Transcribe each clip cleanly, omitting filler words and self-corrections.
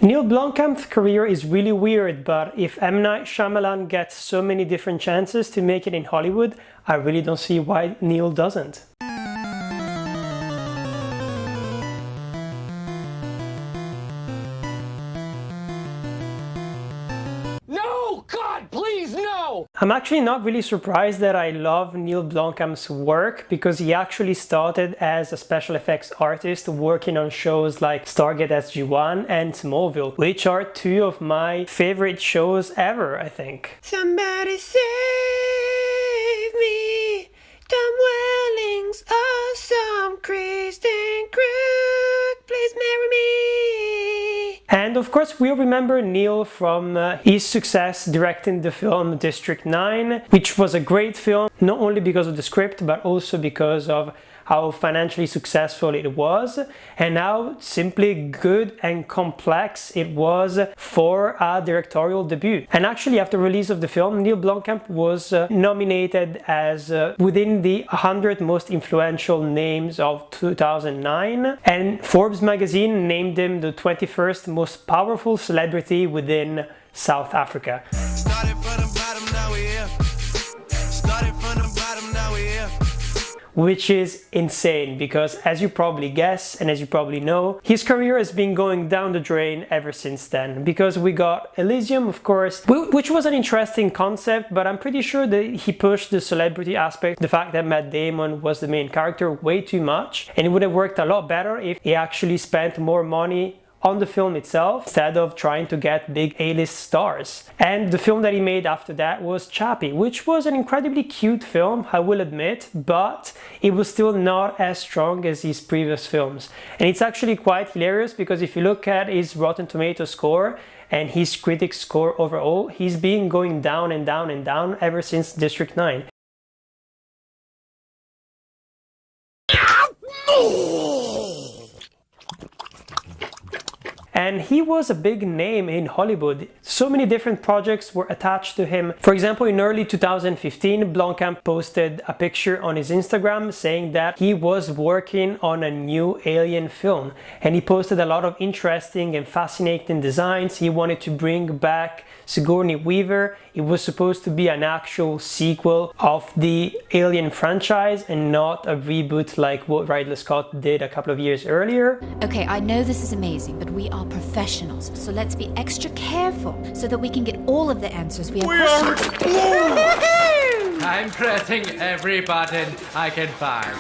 Neill Blomkamp's career is really weird, but if M. Night Shyamalan gets so many different chances to make it in Hollywood, I really don't see why Neill doesn't. I'm actually not really surprised that I love Neill Blomkamp's work, because he actually started as a special effects artist working on shows like Stargate SG-1 and Smallville, which are two of my favorite shows ever, I think. Somebody save me, Tom Wellings or some Kristen Crook, please marry me. And of course we'll remember Neill from his success directing the film District 9, which was a great film, not only because of the script but also because of how financially successful it was and how simply good and complex it was for a directorial debut. And actually after release of the film, Neill Blomkamp was nominated as within the 100 most influential names of 2009, and Forbes magazine named him the 21st most powerful celebrity within South Africa. Which is insane, because as you probably guess and as you probably know, his career has been going down the drain ever since then, because we got Elysium, of course, which was an interesting concept, but I'm pretty sure that he pushed the celebrity aspect, the fact that Matt Damon was the main character, way too much, and it would have worked a lot better if he actually spent more money on the film itself instead of trying to get big A-list stars. And the film that he made after that was Chappie, which was an incredibly cute film, I will admit, but it was still not as strong as his previous films. And it's actually quite hilarious, because if you look at his Rotten Tomatoes score and his critics score overall, he's been going down and down and down ever since District 9. And he was a big name in Hollywood. So many different projects were attached to him. For example, in early 2015, Blomkamp posted a picture on his Instagram saying that he was working on a new Alien film. And he posted a lot of interesting and fascinating designs. He wanted to bring back Sigourney Weaver. It was supposed to be an actual sequel of the Alien franchise and not a reboot like what Ridley Scott did a couple of years earlier. Okay, I know this is amazing, but we are professionals, so let's be extra careful so that we can get all of the answers we have questions. I'm pressing every button I can find.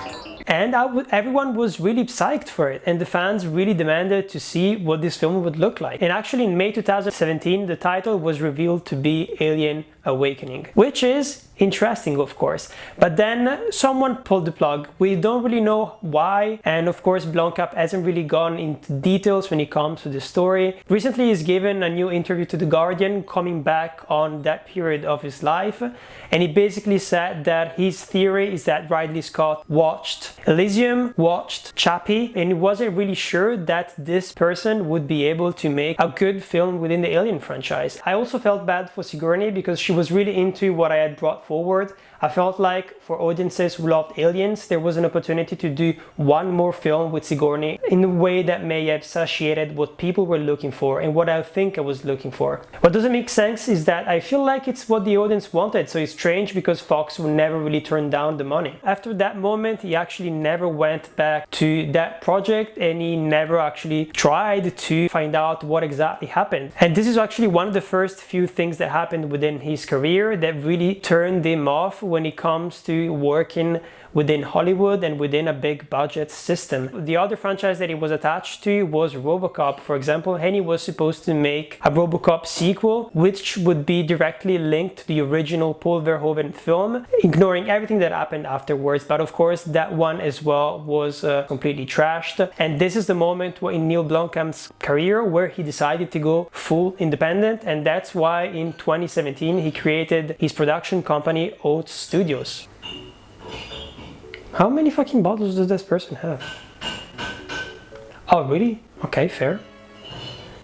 And everyone was really psyched for it, and the fans really demanded to see what this film would look like. And actually in May 2017, the title was revealed to be Alien Awakening, which is interesting, of course. But then someone pulled the plug. We don't really know why, and of course Blomkamp hasn't really gone into details when it comes to the story. Recently he's given a new interview to The Guardian, coming back on that period of his life, and he basically said that his theory is that Ridley Scott watched Elysium, watched Chappie, and he wasn't really sure that this person would be able to make a good film within the Alien franchise. I also felt bad for Sigourney, because she was really into what I had brought forward. I felt like for audiences who loved Aliens, there was an opportunity to do one more film with Sigourney in a way that may have satiated what people were looking for and what I think I was looking for. What doesn't make sense is that I feel like it's what the audience wanted, so it's strange because Fox would never really turn down the money. After that moment, he actually never went back to that project, and he never actually tried to find out what exactly happened. And this is actually one of the first few things that happened within his career that really turned him off when it comes to working within Hollywood and within a big budget system. The other franchise that he was attached to was RoboCop, for example, and he was supposed to make a RoboCop sequel, which would be directly linked to the original Paul Verhoeven film, ignoring everything that happened afterwards. But of course, that one as well was completely trashed. And this is the moment in Neill Blomkamp's career where he decided to go full independent, and that's why in 2017 he created his production company OATS Studios. How many fucking bottles does this person have? Oh, really? Okay, fair.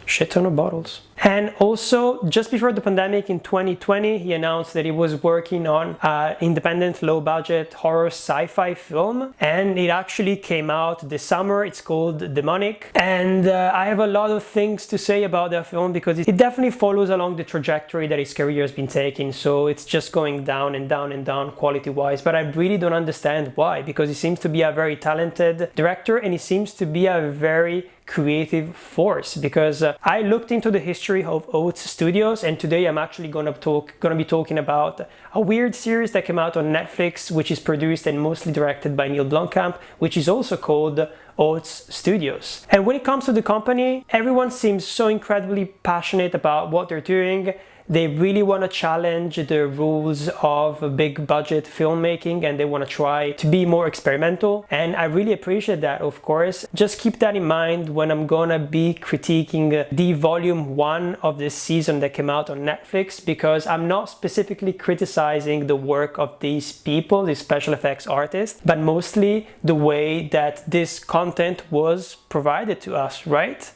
Shit ton of bottles. And also, just before the pandemic in 2020, he announced that he was working on an independent, low-budget horror sci-fi film, and it actually came out this summer. It's called Demonic, and I have a lot of things to say about that film because it definitely follows along the trajectory that his career has been taking. So it's just going down and down and down quality-wise, but I really don't understand why, because he seems to be a very talented director and he seems to be a very creative force. Because I looked into the history of OATS Studios, and today I'm actually gonna be talking about a weird series that came out on Netflix, which is produced and mostly directed by Neill Blomkamp, which is also called OATS Studios. And when it comes to the company, everyone seems so incredibly passionate about what they're doing. They really want to challenge the rules of big budget filmmaking, and they want to try to be more experimental. And I really appreciate that, of course. Just keep that in mind when I'm gonna be critiquing the volume 1 of this season that came out on Netflix, because I'm not specifically criticizing the work of these people, these special effects artists, but mostly the way that this content was provided to us, right?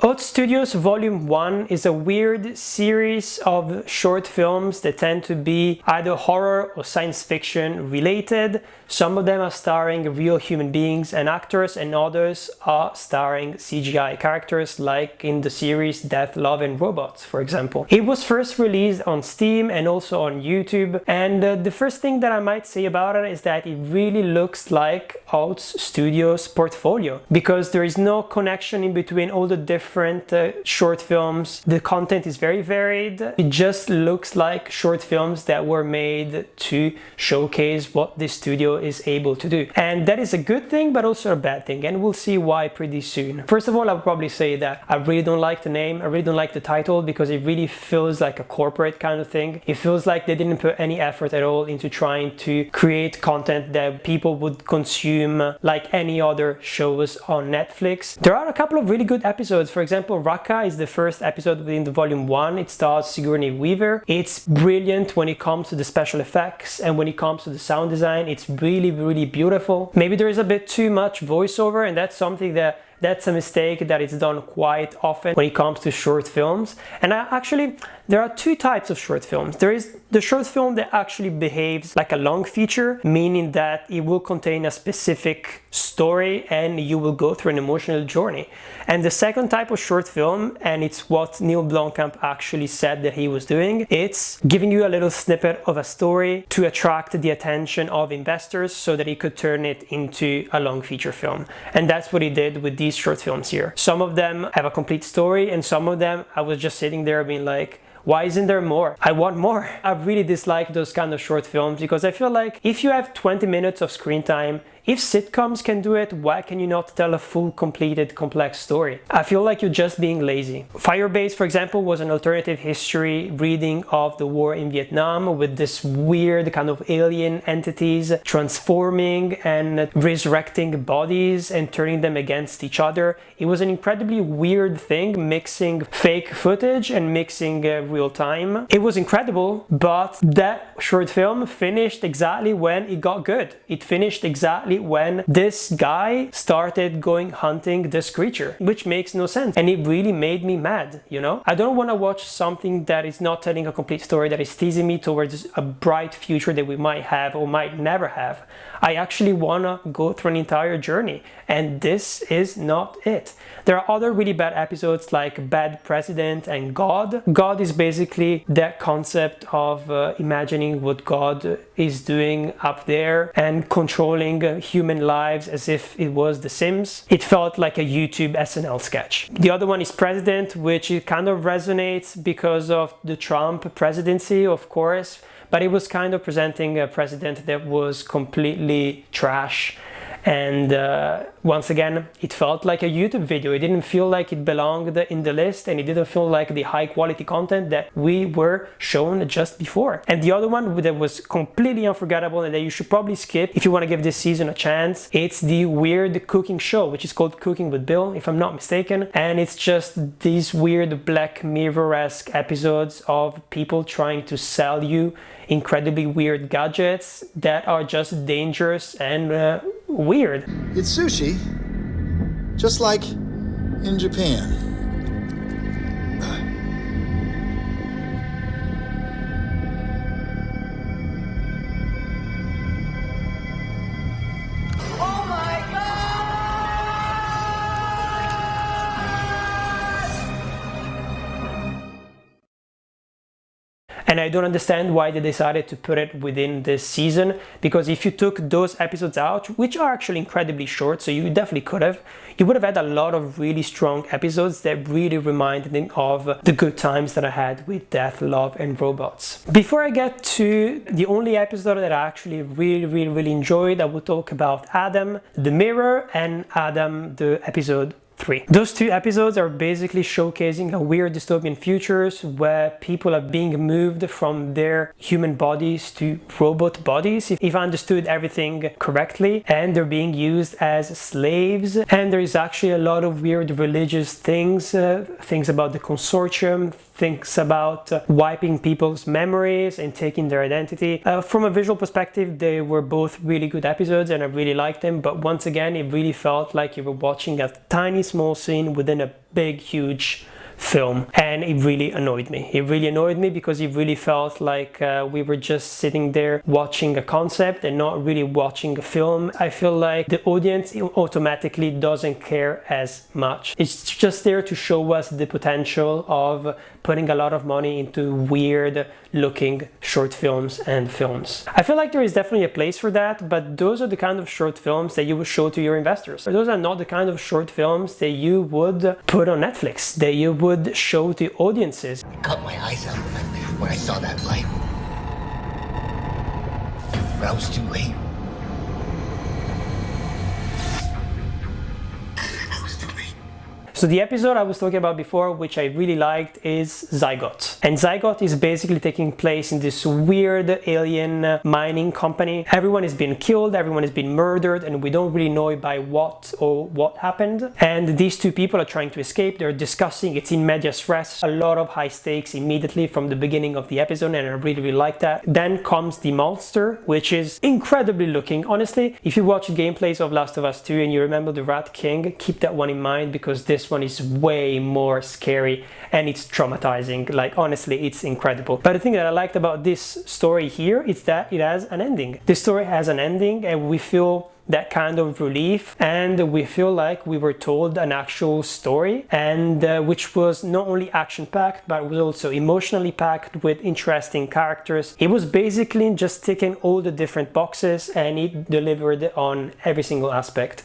OATS Studios Volume 1 is a weird series of short films that tend to be either horror or science fiction related. Some of them are starring real human beings and actors, and others are starring CGI characters, like in the series Death, Love and Robots, for example. It was first released on Steam and also on YouTube, and the first thing that I might say about it is that it really looks like OATS Studios' portfolio, because there is no connection in between all the different short films. The content is very varied. It just looks like short films that were made to showcase what this studio is able to do. And that is a good thing, but also a bad thing, and we'll see why pretty soon. First of all, I'll probably say that I really don't like the name, I really don't like the title, because it really feels like a corporate kind of thing. It feels like they didn't put any effort at all into trying to create content that people would consume like any other shows on Netflix. There are a couple of really good episodes. For example, Raqqa is the first episode within the volume 1. It stars Sigourney Weaver. It's brilliant when it comes to the special effects, and when it comes to the sound design, it's really beautiful. Maybe there is a bit too much voiceover, and that's something that's a mistake that is done quite often when it comes to short films. And actually, there are two types of short films. There is the short film that actually behaves like a long feature, meaning that it will contain a specific story and you will go through an emotional journey. And the second type of short film, and it's what Neill Blomkamp actually said that he was doing, it's giving you a little snippet of a story to attract the attention of investors so that he could turn it into a long feature film. And that's what he did with these short films here. Some of them have a complete story, and some of them I was just sitting there being like, why isn't there more? I want more. I really dislike those kind of short films, because I feel like if you have 20 minutes of screen time, if sitcoms can do it, why can you not tell a full, completed, complex story? I feel like you're just being lazy. Firebase, for example, was an alternative history reading of the war in Vietnam, with this weird kind of alien entities transforming and resurrecting bodies and turning them against each other. It was an incredibly weird thing, mixing fake footage and mixing real time. It was incredible, but that short film finished exactly when it got good. It finished exactly when this guy started going hunting this creature, which makes no sense, and it really made me mad, you know? I don't want to watch something that is not telling a complete story, that is teasing me towards a bright future that we might have or might never have. I actually want to go through an entire journey, and this is not it. There are other really bad episodes like Bad President and God. God is basically that concept of imagining what God is doing up there and controlling human lives as if it was The Sims. It felt like a YouTube SNL sketch. The other one is President, which it kind of resonates because of the Trump presidency, of course, but it was kind of presenting a president that was completely trash. And once again, it felt like a YouTube video. It didn't feel like it belonged in the list, and it didn't feel like the high quality content that we were shown just before. And the other one that was completely unforgettable and that you should probably skip if you want to give this season a chance, it's the weird cooking show, which is called Cooking with Bill, if I'm not mistaken. And it's just these weird Black Mirror-esque episodes of people trying to sell you incredibly weird gadgets that are just dangerous and weird. It's sushi, just like in Japan. And I don't understand why they decided to put it within this season, because if you took those episodes out, which are actually incredibly short, so you definitely could have, you would have had a lot of really strong episodes that really reminded me of the good times that I had with Death, Love and Robots. Before I get to the only episode that I actually really enjoyed, I will talk about Adam, the Mirror, and Adam, the episode 3. Those two episodes are basically showcasing a weird dystopian futures where people are being moved from their human bodies to robot bodies, if I understood everything correctly, and they're being used as slaves. And there is actually a lot of weird religious things, things about the consortium, things about wiping people's memories and taking their identity. From a visual perspective, they were both really good episodes and I really liked them, but once again, it really felt like you were watching a tiny small scene within a big huge film, and it really annoyed me. It really annoyed me because it really felt like we were just sitting there watching a concept and not really watching a film. I feel like the audience automatically doesn't care as much. It's just there to show us the potential of putting a lot of money into weird looking short films and films. I feel like there is definitely a place for that, but those are the kind of short films that you would show to your investors. Those are not the kind of short films that you would put on Netflix, that you would show to audiences. I cut my eyes out when I saw that light. But I was too late. So the episode I was talking about before, which I really liked, is Zygote. And Zygote is basically taking place in this weird alien mining company. Everyone is being killed, everyone is being murdered, and we don't really know by what or what happened. And these two people are trying to escape. They're discussing, it's in medias res, a lot of high stakes immediately from the beginning of the episode, and I really like that. Then comes the monster, which is incredibly looking. Honestly, if you watch gameplays of Last of Us 2 and you remember the Rat King, keep that one in mind, because this one is way more scary and it's traumatizing. Like, honestly, it's incredible. But the thing that I liked about this story here is that it has an ending. This story has an ending and we feel that kind of relief, and we feel like we were told an actual story, and which was not only action-packed but was also emotionally packed with interesting characters. It was basically just ticking all the different boxes and it delivered on every single aspect.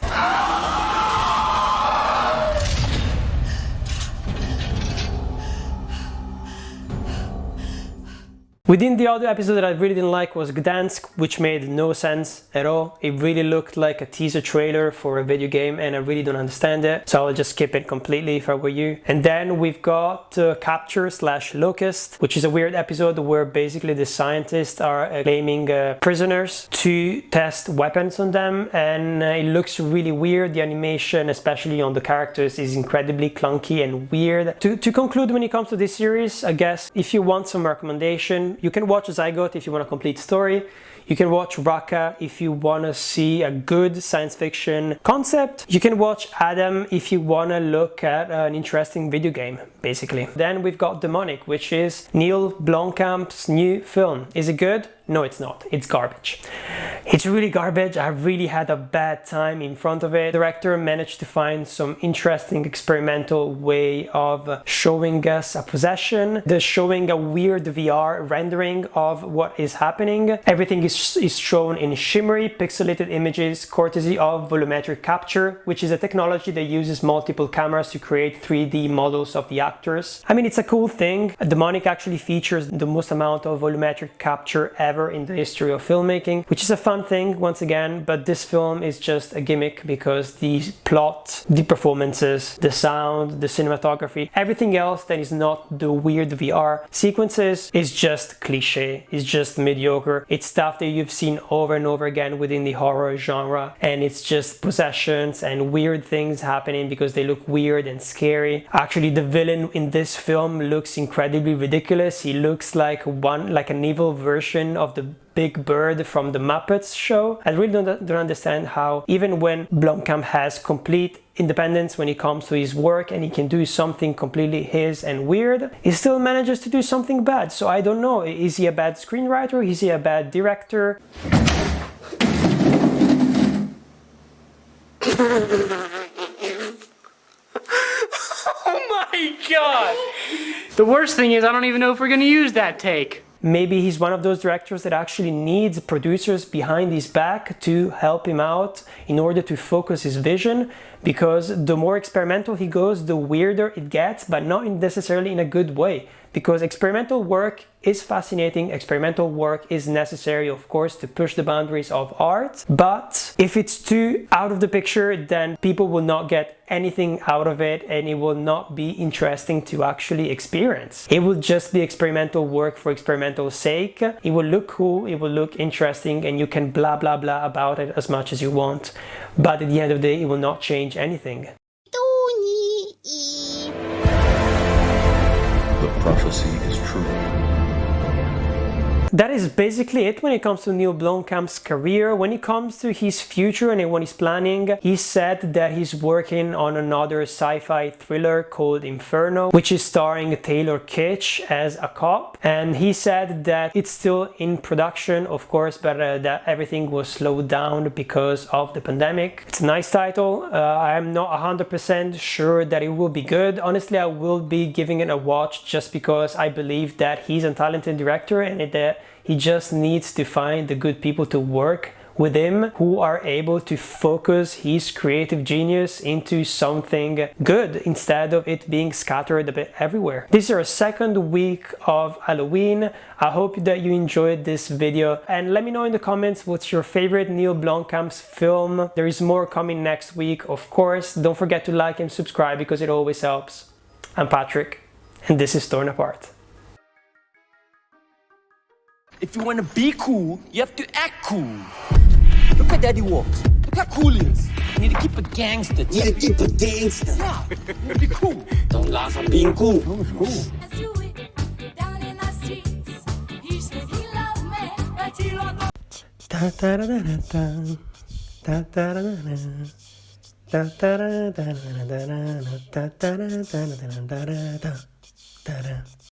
Within the other episode that I really didn't like was Gdansk, which made no sense at all. It really looked like a teaser trailer for a video game and I really don't understand it. So I'll just skip it completely if I were you. And then we've got Capture/Locust, which is a weird episode where basically the scientists are claiming prisoners to test weapons on them. And it looks really weird. The animation, especially on the characters, is incredibly clunky and weird. To conclude, when it comes to this series, I guess if you want some recommendation, you can watch Zygote if you want a complete story. You can watch Raqqa if you want to see a good science fiction concept. You can watch Adam if you want to look at an interesting video game, basically. Then we've got Demonic, which is Neill Blomkamp's new film. Is it good? No, it's not. It's garbage. It's really garbage. I really had a bad time in front of it. The director managed to find some interesting experimental way of showing us a possession. They're showing a weird VR rendering of what is happening. Everything is shown in shimmery, pixelated images, courtesy of volumetric capture, which is a technology that uses multiple cameras to create 3D models of the actors. I mean, it's a cool thing. Demonic actually features the most amount of volumetric capture ever in the history of filmmaking, which is a fun thing once again, but this film is just a gimmick because the plot, the performances, the sound, the cinematography, everything else that is not the weird VR sequences is just cliche, it's just mediocre. It's stuff that you've seen over and over again within the horror genre, and it's just possessions and weird things happening because they look weird and scary. Actually, the villain in this film looks incredibly ridiculous. He looks like an evil version of the Big Bird from the Muppets show. I really don't understand how, even when Blomkamp has complete independence when it comes to his work and he can do something completely his and weird, he still manages to do something bad. So I don't know, is he a bad screenwriter? Is he a bad director? Oh my god! The worst thing is I don't even know if we're gonna use that take. Maybe he's one of those directors that actually needs producers behind his back to help him out in order to focus his vision, because the more experimental he goes, the weirder it gets, but not necessarily in a good way. Because experimental work is fascinating, experimental work is necessary, of course, to push the boundaries of art, but if it's too out of the picture, then people will not get anything out of it and it will not be interesting to actually experience. It will just be experimental work for experimental sake. It will look cool, it will look interesting, and you can blah blah blah about it as much as you want, but at the end of the day, it will not change anything. The prophecy is true. That is basically it when it comes to Neill Blomkamp's career. When it comes to his future and what he's planning, he said that he's working on another sci-fi thriller called Inferno, which is starring Taylor Kitsch as a cop. And he said that it's still in production, of course, but that everything was slowed down because of the pandemic. It's a nice title. I'm not 100% sure that it will be good. Honestly, I will be giving it a watch just because I believe that he's a talented director and that he just needs to find the good people to work with him who are able to focus his creative genius into something good instead of it being scattered a bit everywhere. This is our second week of Halloween. I hope that you enjoyed this video, and let me know in the comments what's your favorite Neill Blomkamp's film. There is more coming next week, of course. Don't forget to like and subscribe because it always helps. I'm Patrick, and this is Torn Apart. If you want to be cool, you have to act cool. Look at Daddy walks. Look how cool he is. You need to keep a gangster. You need to keep a gangster. Yeah, be cool. Don't laugh at being cool. No, it's cool. Da da da da da da da da da da da da da da da da.